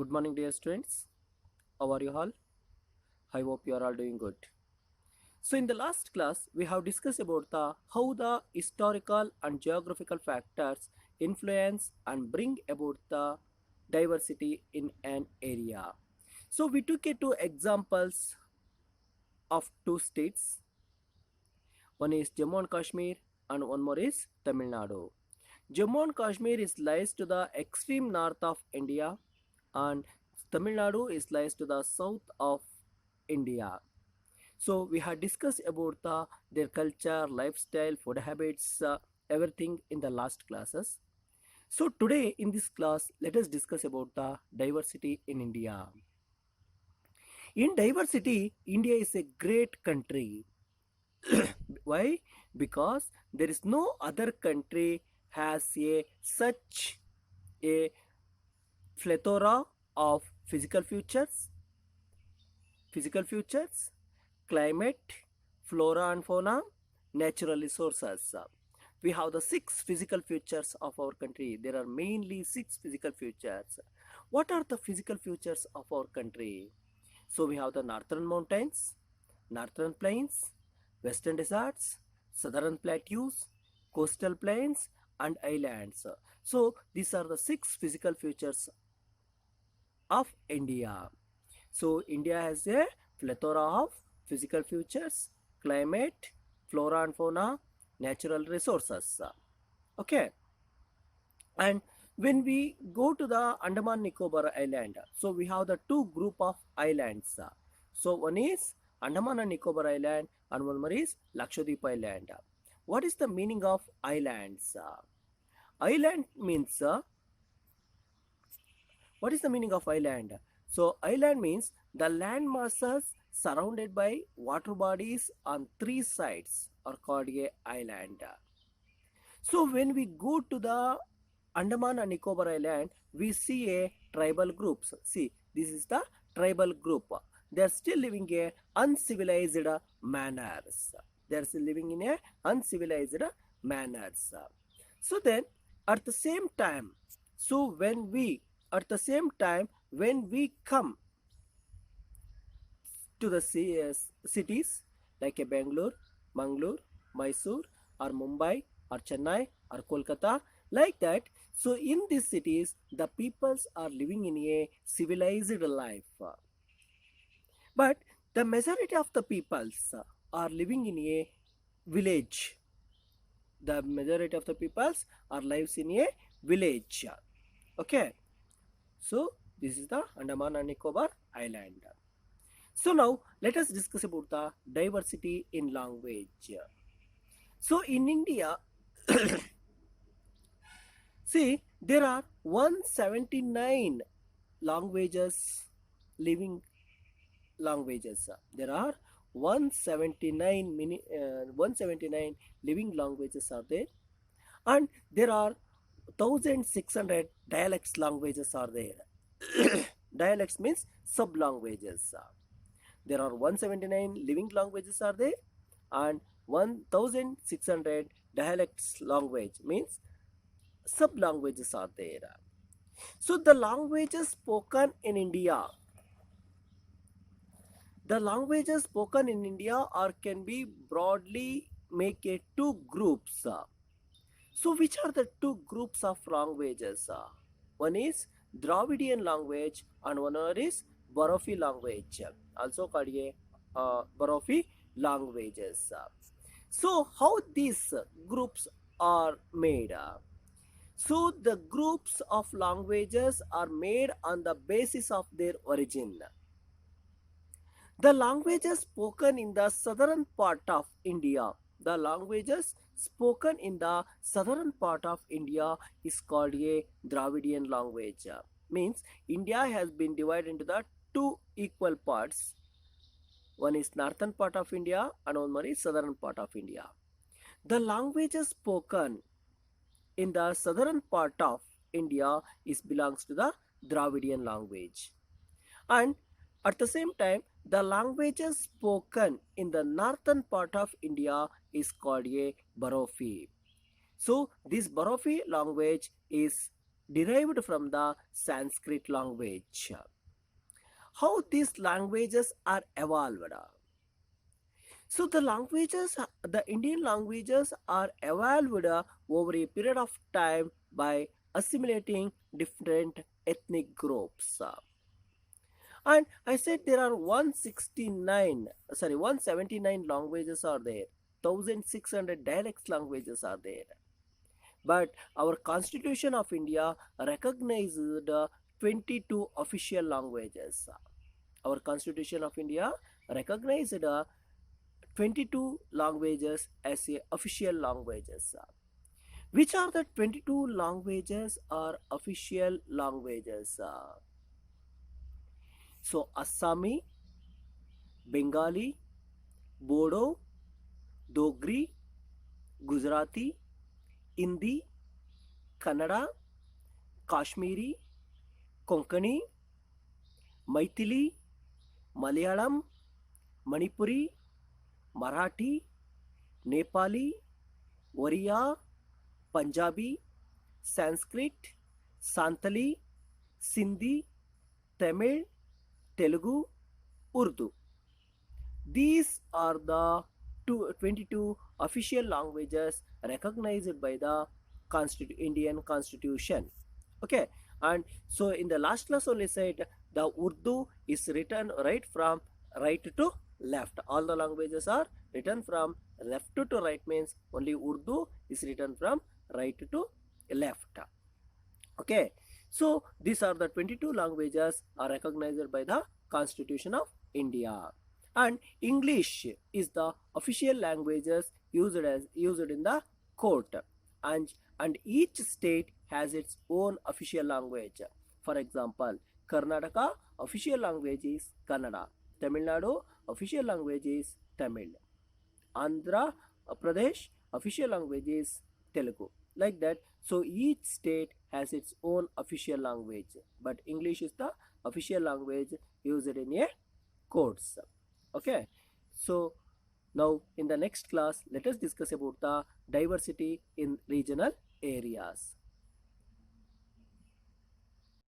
Good morning, dear students. How are you all? I hope you are all doing good. So, in the last class, we have discussed about how the historical and geographical factors influence and bring about the diversity in an area. So, we took two examples of two states. One is Jammu and Kashmir, and one more is Tamil Nadu. Jammu and Kashmir is lies to the extreme north of India, and Tamil Nadu is lies to the south of India. So we had discussed about their culture, lifestyle, food habits, everything in the last classes. So today in this class, let us discuss about the diversity in India. In diversity, India is a great country. Why? Because there is no other country has a such a plethora of physical features, climate, flora and fauna, natural resources. We have the six physical features of our country. There are mainly six physical features. What are the physical features of our country? So we have the northern mountains, northern plains, western deserts, southern plateaus, coastal plains, and islands. So these are the six physical features of India. So India has a plethora of physical features, climate, flora and fauna, natural resources. Okay. And when we go to the Andaman Nicobar Island, so we have the two group of islands. So one is Andaman and Nicobar Island and one more is Lakshadweep Island. What is the meaning of islands? Island means what is the meaning of island? So island means the land masses surrounded by water bodies on three sides are called a island. So when we go to the Andaman and Nicobar Island, we see a tribal groups. See, this is the tribal group. They are still living a uncivilized manners. They are still living in a uncivilized manners. So then, at the same time, when we come to the cities like a Bangalore, Mangalore, Mysore, or Mumbai, or Chennai, or Kolkata, like that. So in these cities, the peoples are living in a civilized life. But the majority of the peoples are living in a village. The majority of the peoples are lives in a village. Okay. So this is the Andaman and Nicobar Island. So now let us discuss about the diversity in language. So in India, see, there are 179 languages, living languages. There are 179 living languages are there, and there are 1600 dialects languages are there. Dialects means sub languages. There are 179 living languages are there, and 1600 dialects language means sub languages are there. So the languages spoken in India, are can be broadly make a two groups. So which are the two groups of languages? One is Dravidian language and one is Barafi language, also called a Barafi languages. So how these groups are made? So the groups of languages are made on the basis of their origin. The languages spoken in the southern part of India, is called a Dravidian language. Means India has been divided into the two equal parts. One is northern part of India and one more is southern part of India. The languages spoken in the southern part of India belongs to the Dravidian language. And at the same time, the languages spoken in the northern part of India is called a Barafi. So this Barafi language is derived from the Sanskrit language. How these languages are evolved? So the Indian languages are evolved over a period of time by assimilating different ethnic groups. And I said there are 179 languages are there. 1600 dialects languages are there. But our Constitution of India recognized 22 official languages. Our Constitution of India recognized 22 languages as a official languages. Which are the 22 languages or official languages? So Assami, Bengali, Bodo, Dogri, Gujarati, Hindi, Kannada, Kashmiri, Konkani, Maithili, Malayalam, Manipuri, Marathi, Nepali, Oriya, Punjabi, Sanskrit, Santali, Sindhi, Tamil, Telugu, Urdu. These are the 22 official languages recognized by the Indian Constitution. Okay, and so in the last class only said the Urdu is written right to left. All the languages are written from left to right, means only Urdu is written from right to left. Okay, so these are the 22 languages are recognized by the Constitution of India. And English is the official languages used in the court, and each state has its own official language. For example, Karnataka official language is Kannada, Tamil Nadu official language is Tamil, Andhra Pradesh official language is Telugu, like that. So each state has its own official language, but English is the official language used in a courts. Okay, so now in the next class let us discuss about the diversity in regional areas.